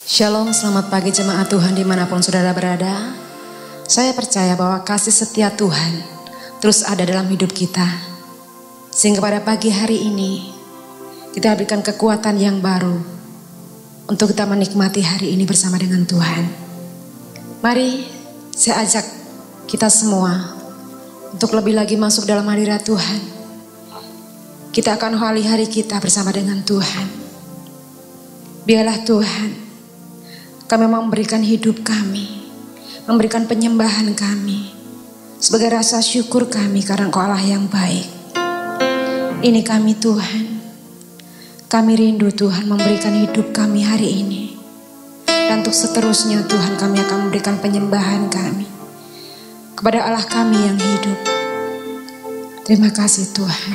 Shalom, selamat pagi jemaat Tuhan dimanapun saudara berada. Saya percaya bahwa kasih setia Tuhan terus ada dalam hidup kita. Sehingga pada pagi hari ini kita berikan kekuatan yang baru untuk kita menikmati hari ini bersama dengan Tuhan. Mari saya ajak kita semua untuk lebih lagi masuk dalam hadirat Tuhan. Kita akan awali hari kita bersama dengan Tuhan. Biarlah Tuhan kami memberikan hidup kami, memberikan penyembahan kami sebagai rasa syukur kami karena Engkau Allah yang baik. Ini kami Tuhan, kami rindu Tuhan memberikan hidup kami hari ini. Dan untuk seterusnya Tuhan kami akan memberikan penyembahan kami kepada Allah kami yang hidup. Terima kasih Tuhan.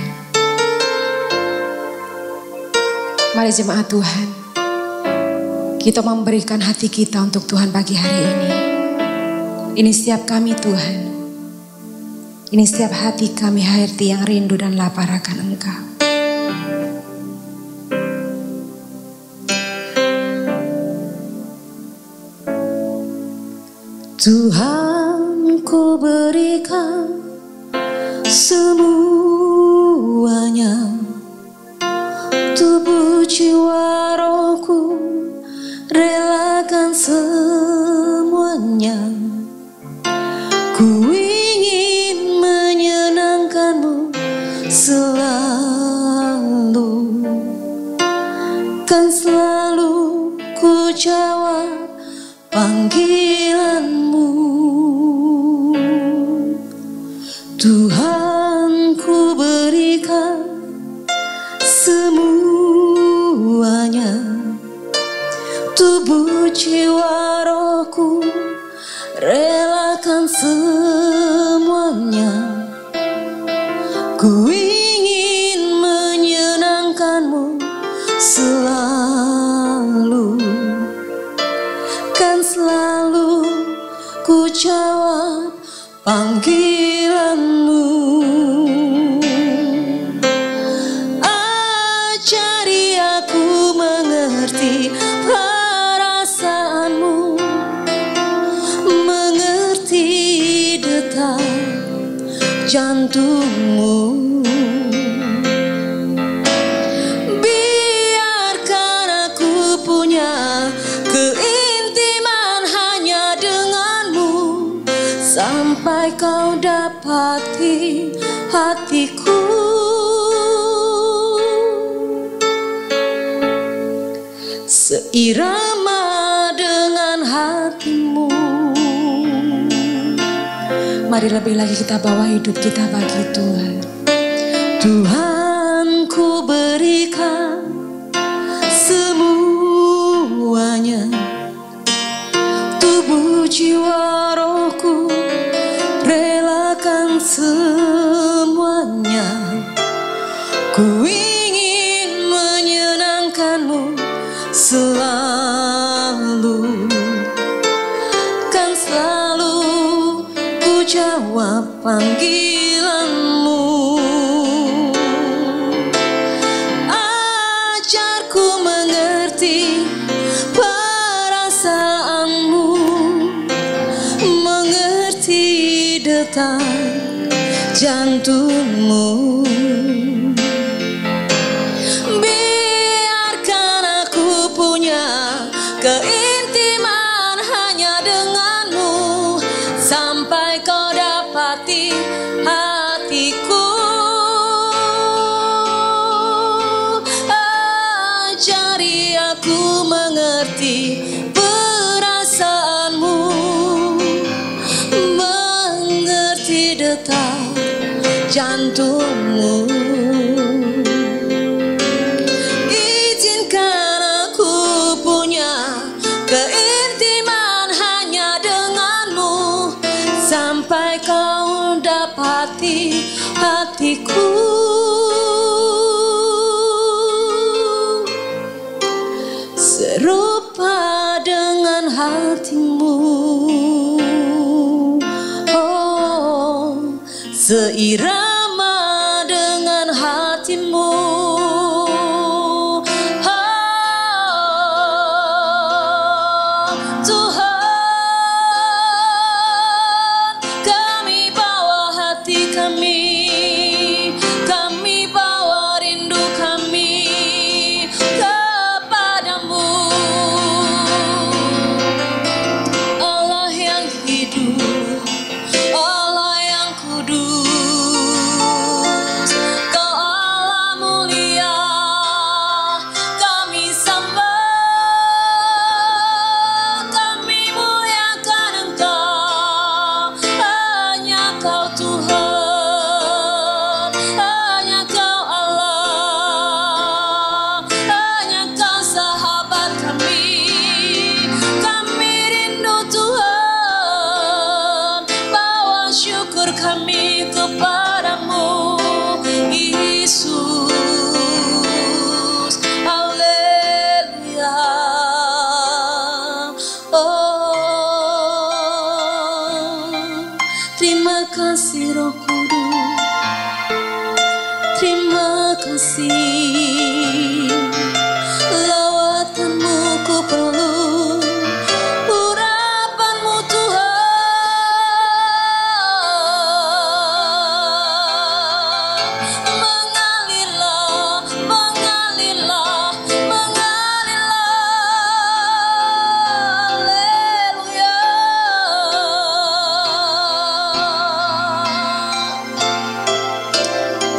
Mari jemaat Tuhan, kita memberikan hati kita untuk Tuhan pagi hari ini. Ini setiap kami Tuhan. Ini setiap hati kami hati yang rindu dan lapar akan Engkau. Tuhan, ku berikan semuanya, tubuh jiwa rohku, relakan semuanya. Ku ingin menyenangkanmu selalu, kan selalu ku jawab panggilanmu. Tuhan, ku berikan semuanya, tubuh jiwa rohku, relakan semuanya. Ku ingin menyenangkanmu selalu, kan selalu ku jawab panggilanmu. Ajari aku mengerti perasaanmu, mengerti detak jantungmu. Biarkan aku punya keintiman hanya denganmu, sampai kau dapati hatiku. Seirama dengan hatimu. Mari lebih lagi kita bawa hidup kita bagi Tuhan. Tuhan, ku berikan semuanya, tubuh jiwa rohku, relakan semuanya. Ku ingin menyenangkanmu selalu, kan selalu ku jawab panggilanmu. Ajarku mengerti perasaanmu, mengerti detak jantungmu. Keintiman hanya denganmu, sampai kau dapati hatiku. Ajari aku mengerti perasaanmu, mengerti detak jantungmu. Keintiman hanya denganmu, sampai kau dapati hatiku. Serupa dengan hatimu, oh, seirama dengan hatimu. Tuhan, kami bawa hati kami bawa rindu kami kepadamu. Allah yang hidup, Allah yang kudus, Kau Allah mulia, kami sembah, kami muliakan Engkau. Hanya Kau Tuhan, hanya Kau Allah, hanya Kau sahabat kami. Kami rindu Tuhan, bawa syukur kami kepadamu, Yesus. Haleluya. Oh, terima kasih Roh Kudus, terima kasih. Lawatanmu ku perlu, urapanmu Tuhan. Mengalirlah, mengalirlah, mengalirlah. Haleluya.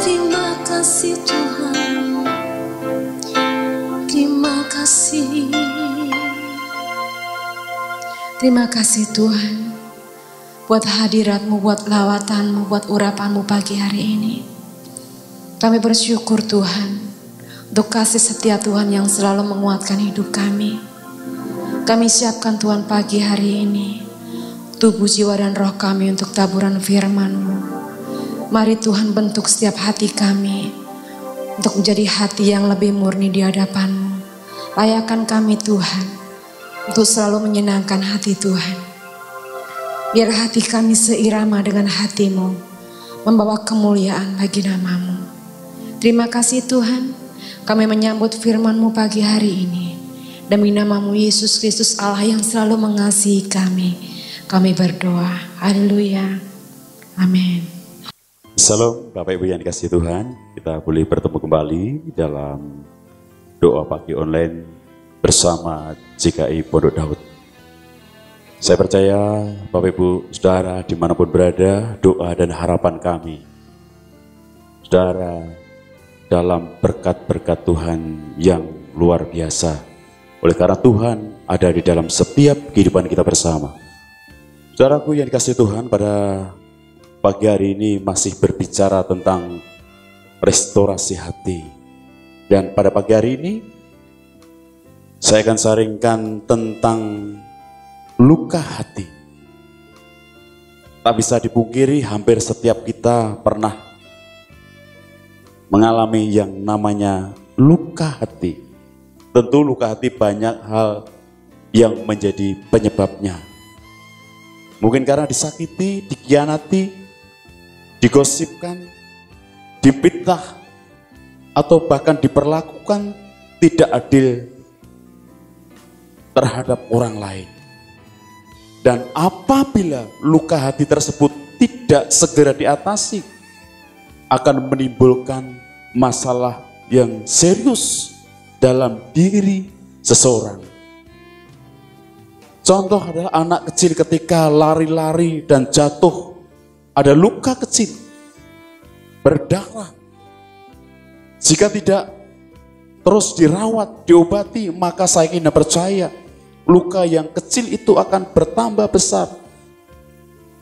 Terima kasih Tuhan, terima kasih. Terima kasih Tuhan, buat hadirat-Mu, buat lawatanmu, buat urapanmu pagi hari ini. Kami bersyukur Tuhan, untuk kasih setia Tuhan yang selalu menguatkan hidup kami. Kami siapkan Tuhan pagi hari ini, tubuh, jiwa, dan roh kami untuk taburan firman-Mu. Mari Tuhan bentuk setiap hati kami, untuk menjadi hati yang lebih murni di hadapan-Mu. Layakan kami Tuhan, untuk selalu menyenangkan hati Tuhan. Biar hati kami seirama dengan hati-Mu, membawa kemuliaan bagi nama-Mu. Terima kasih Tuhan, kami menyambut firman-Mu pagi hari ini. Demi nama-Mu Yesus Kristus Allah yang selalu mengasihi kami, kami berdoa. Haleluya. Amin. Salam Bapak Ibu yang dikasihi Tuhan, kita boleh bertemu kembali dalam doa pagi online bersama GKI Pondok Daud. Saya percaya Bapak Ibu Saudara dimanapun berada, doa dan harapan kami, Saudara, dalam berkat-berkat Tuhan yang luar biasa. Oleh karena Tuhan ada di dalam setiap kehidupan kita bersama. Saudaraku yang dikasihi Tuhan, pada pagi hari ini masih berbicara tentang restorasi hati. Dan pada pagi hari ini saya akan saringkan tentang luka hati. Tak bisa dipungkiri, hampir setiap kita pernah mengalami yang namanya luka hati. Tentu luka hati banyak hal yang menjadi penyebabnya. Mungkin karena disakiti, dikhianati, digosipkan, dipitnah, atau bahkan diperlakukan tidak adil terhadap orang lain. Dan apabila luka hati tersebut tidak segera diatasi, akan menimbulkan masalah yang serius dalam diri seseorang. Contoh adalah anak kecil ketika lari-lari dan jatuh, ada luka kecil, berdarah. Jika tidak terus dirawat, diobati, maka saya ingin percaya luka yang kecil itu akan bertambah besar.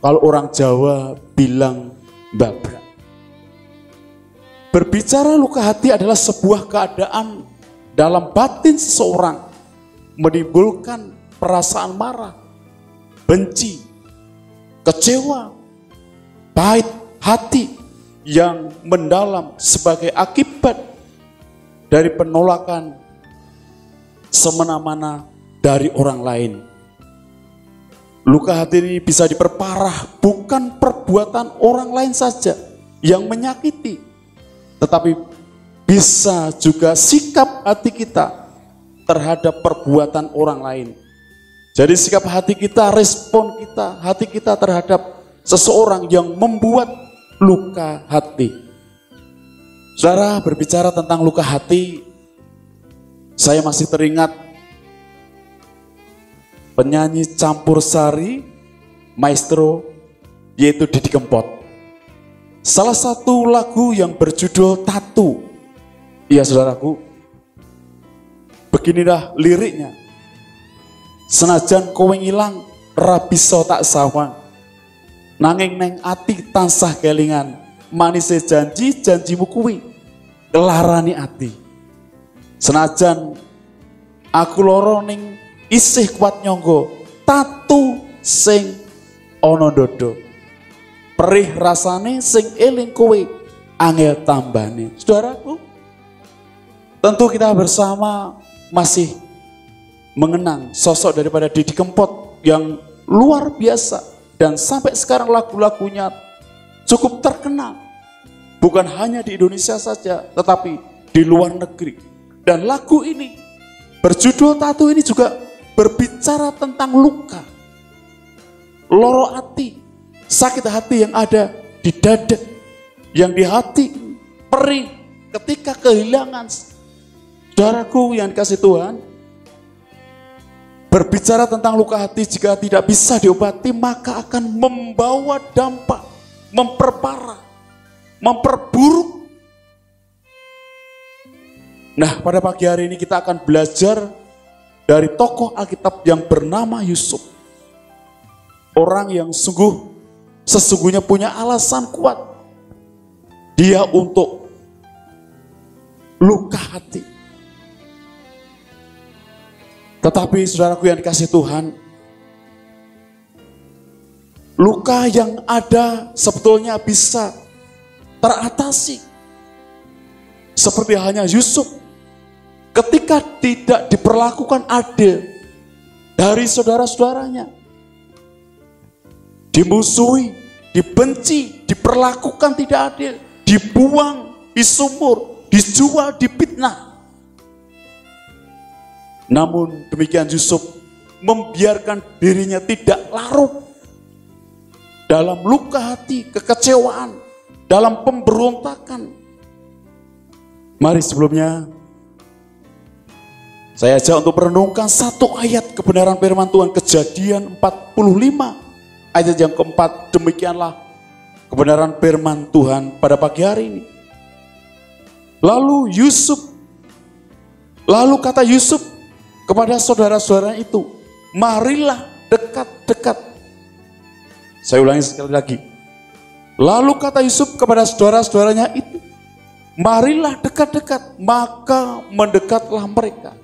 Kalau orang Jawa bilang babrak. Berbicara luka hati adalah sebuah keadaan dalam batin seseorang, menimbulkan perasaan marah, benci, kecewa, pahit hati yang mendalam sebagai akibat dari penolakan semena-mena dari orang lain. Luka hati ini bisa diperparah bukan perbuatan orang lain saja yang menyakiti, tetapi bisa juga sikap hati kita terhadap perbuatan orang lain. Jadi sikap hati kita, respon kita, hati kita terhadap seseorang yang membuat luka hati. Saudara, berbicara tentang luka hati, saya masih teringat penyanyi campur sari, maestro, yaitu Didi Kempot. Salah satu lagu yang berjudul Tatu. Iya saudaraku, beginilah liriknya. Senajan kowe ngilang, ra bisa tak sawang. Nanging neng ati tansah kelingan, manise janji janjimu kuwi kelarani ati. Senajan aku loro ning isih kuat nyonggo, tatu sing ana dodo. Perih rasane sing eling kowe angel tambane. Saudaraku, tentu kita bersama masih mengenang sosok daripada Didi Kempot yang luar biasa dan sampai sekarang lagu-lagunya cukup terkenal. Bukan hanya di Indonesia saja, tetapi di luar negeri. Dan lagu ini berjudul Tatu ini juga berbicara tentang luka, loro hati, sakit hati yang ada di dada, yang di hati perih ketika kehilangan. Saudaraku yang dikasih Tuhan, berbicara tentang luka hati jika tidak bisa diobati maka akan membawa dampak, memperparah, memperburuk. Nah, pada pagi hari ini kita akan belajar dari tokoh Alkitab yang bernama Yusuf. Orang yang sesungguhnya punya alasan kuat dia untuk luka hati. Tetapi saudaraku yang dikasih Tuhan, luka yang ada sebetulnya bisa teratasi. Seperti halnya Yusuf, ketika tidak diperlakukan adil dari saudara-saudaranya, dimusuhi, dibenci, diperlakukan tidak adil, dibuang, disumur, dijual, dipitnah. Namun demikian Yusuf membiarkan dirinya tidak larut dalam luka hati, kekecewaan, dalam pemberontakan. Mari sebelumnya saya ajak untuk merenungkan satu ayat kebenaran firman Tuhan, Kejadian 45 ayat yang keempat. Demikianlah kebenaran firman Tuhan pada pagi hari ini. Lalu kata Yusuf kepada saudara-saudara itu, marilah dekat-dekat. Saya ulangi sekali lagi. Lalu kata Yusuf kepada saudara-saudaranya itu, marilah dekat-dekat, maka mendekatlah mereka.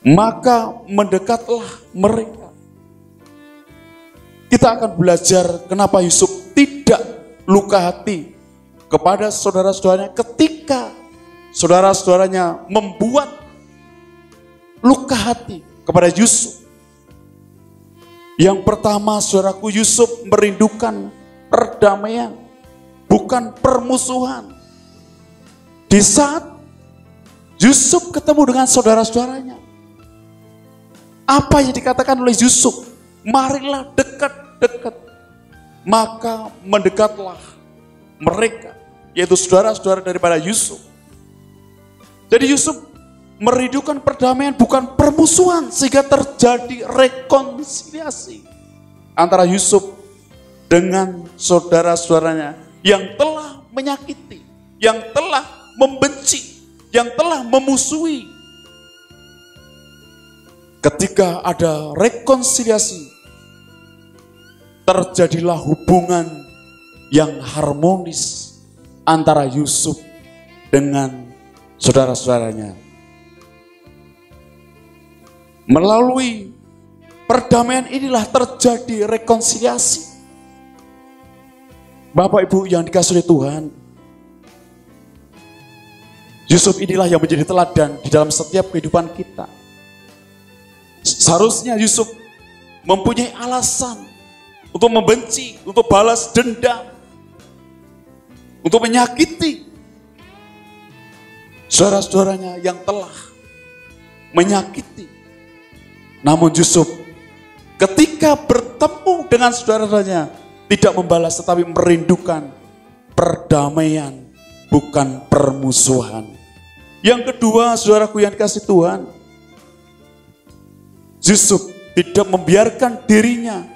Maka mendekatlah mereka. Kita akan belajar kenapa Yusuf tidak luka hati kepada saudara-saudaranya ketika saudara-saudaranya membuat luka hati kepada Yusuf. Yang pertama, saudaraku, Yusuf merindukan perdamaian, bukan permusuhan. Di saat Yusuf ketemu dengan saudara-saudaranya, apa yang dikatakan oleh Yusuf? Marilah dekat-dekat, maka mendekatlah mereka, yaitu saudara-saudara daripada Yusuf. Jadi Yusuf merindukan perdamaian bukan permusuhan, sehingga terjadi rekonsiliasi antara Yusuf dengan saudara-saudaranya yang telah menyakiti, yang telah membenci, yang telah memusuhi. Ketika ada rekonsiliasi, terjadilah hubungan yang harmonis antara Yusuf dengan saudara-saudaranya. Melalui perdamaian inilah terjadi rekonsiliasi. Bapak Ibu yang dikasihi Tuhan, Yusuf inilah yang menjadi teladan di dalam setiap kehidupan kita. Seharusnya Yusuf mempunyai alasan untuk membenci, untuk balas dendam, untuk menyakiti saudara-saudaranya yang telah menyakiti, Namun Yusuf ketika bertemu dengan saudara-saudaranya tidak membalas tetapi merindukan perdamaian, bukan permusuhan. Yang kedua, saudaraku yang dikasih Tuhan, Yusuf tidak membiarkan dirinya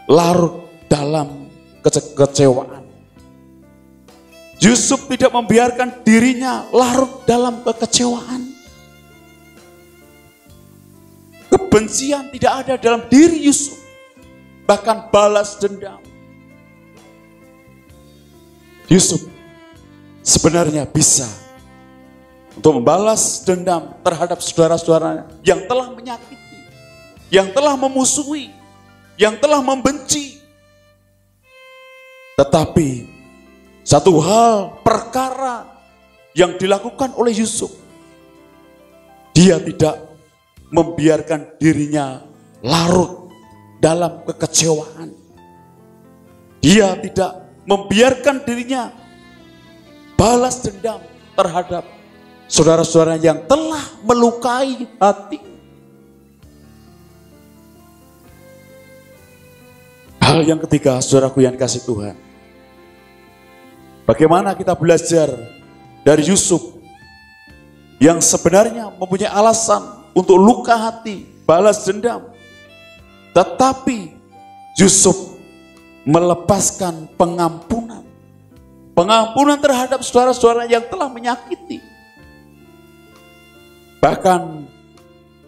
larut dalam kekecewaan. Yusuf tidak membiarkan dirinya larut dalam kekecewaan. Kebencian tidak ada dalam diri Yusuf, bahkan balas dendam. Yusuf sebenarnya bisa untuk membalas dendam terhadap saudara-saudaranya yang telah menyakiti, yang telah memusuhi, yang telah membenci. Tetapi satu hal, perkara yang dilakukan oleh Yusuf, dia tidak membiarkan dirinya larut dalam kekecewaan. Dia tidak membiarkan dirinya balas dendam terhadap saudara-saudara yang telah melukai hati. Hal yang ketiga, saudaraku yang dikasih Tuhan, bagaimana kita belajar dari Yusuf yang sebenarnya mempunyai alasan untuk luka hati, balas dendam, tetapi Yusuf melepaskan pengampunan terhadap saudara-saudara yang telah menyakiti. Bahkan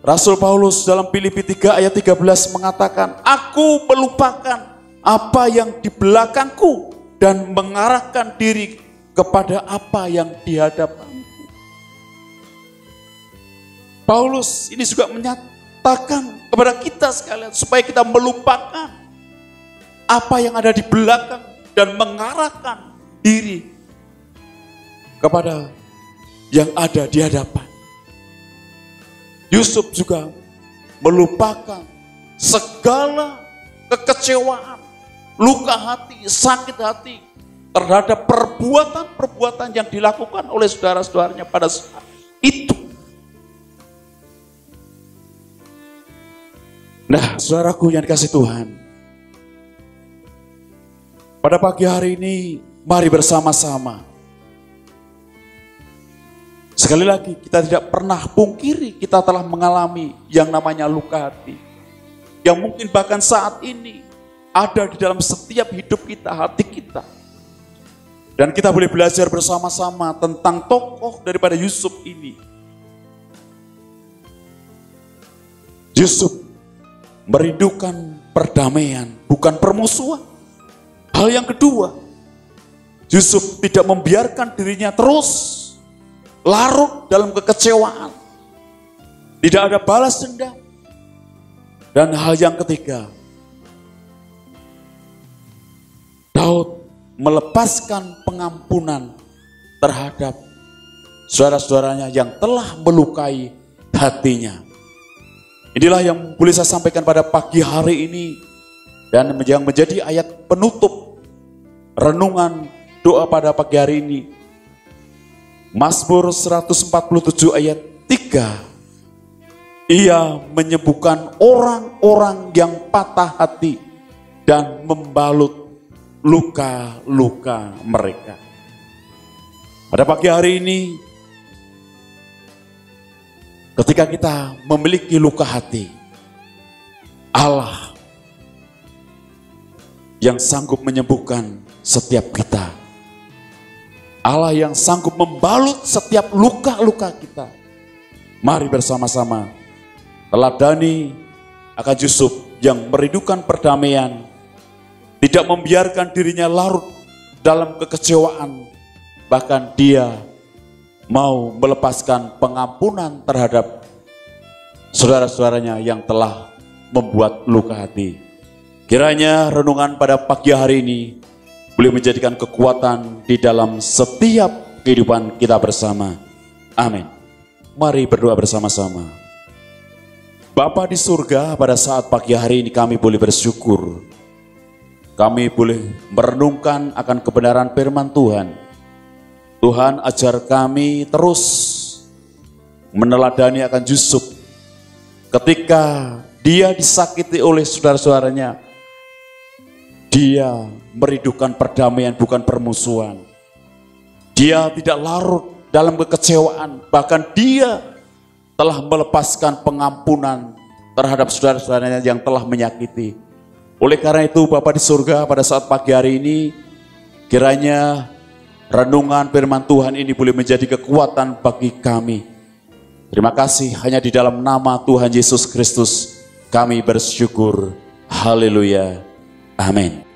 Rasul Paulus dalam Filipi 3 ayat 13 mengatakan, aku melupakan apa yang di belakangku dan mengarahkan diri kepada apa yang di hadapanku. Paulus ini juga menyatakan kepada kita sekalian supaya kita melupakan apa yang ada di belakang dan mengarahkan diri kepada yang ada di hadapan. Yusuf juga melupakan segala kekecewaan, luka hati, sakit hati terhadap perbuatan-perbuatan yang dilakukan oleh saudara-saudaranya pada saat itu. Nah, saudaraku yang dikasih Tuhan, pada pagi hari ini mari bersama-sama. Sekali lagi, kita tidak pernah pungkiri kita telah mengalami yang namanya luka hati. Yang mungkin bahkan saat ini ada di dalam setiap hidup kita, hati kita. Dan kita boleh belajar bersama-sama tentang tokoh daripada Yusuf ini. Yusuf merindukan perdamaian, bukan permusuhan. Hal yang kedua, Yusuf tidak membiarkan dirinya terus larut dalam kekecewaan. Tidak ada balas dendam. Dan hal yang ketiga, Daud melepaskan pengampunan terhadap saudara-saudaranya yang telah melukai hatinya. Inilah yang boleh saya sampaikan pada pagi hari ini dan yang menjadi ayat penutup renungan doa pada pagi hari ini. Mazmur 147 ayat 3. Ia menyembuhkan orang-orang yang patah hati dan membalut luka-luka mereka. Pada pagi hari ini, ketika kita memiliki luka hati, Allah yang sanggup menyembuhkan setiap kita. Allah yang sanggup membalut setiap luka-luka kita. Mari bersama-sama teladani akan Yusuf yang merindukan perdamaian, tidak membiarkan dirinya larut dalam kekecewaan, bahkan dia mau melepaskan pengampunan terhadap saudara-saudaranya yang telah membuat luka hati. Kiranya renungan pada pagi hari ini boleh menjadikan kekuatan di dalam setiap kehidupan kita bersama. Amin. Mari berdoa bersama-sama. Bapa di surga, pada saat pagi hari ini kami boleh bersyukur. Kami boleh merenungkan akan kebenaran firman Tuhan. Tuhan, ajar kami terus meneladani akan Yusuf ketika dia disakiti oleh saudara-saudaranya, dia merindukan perdamaian bukan permusuhan. Dia tidak larut dalam kekecewaan, bahkan dia telah melepaskan pengampunan terhadap saudara-saudaranya yang telah menyakiti. Oleh karena itu Bapa di surga, pada saat pagi hari ini, kiranya renungan firman Tuhan ini boleh menjadi kekuatan bagi kami. Terima kasih, hanya di dalam nama Tuhan Yesus Kristus kami bersyukur. Haleluya. Amin.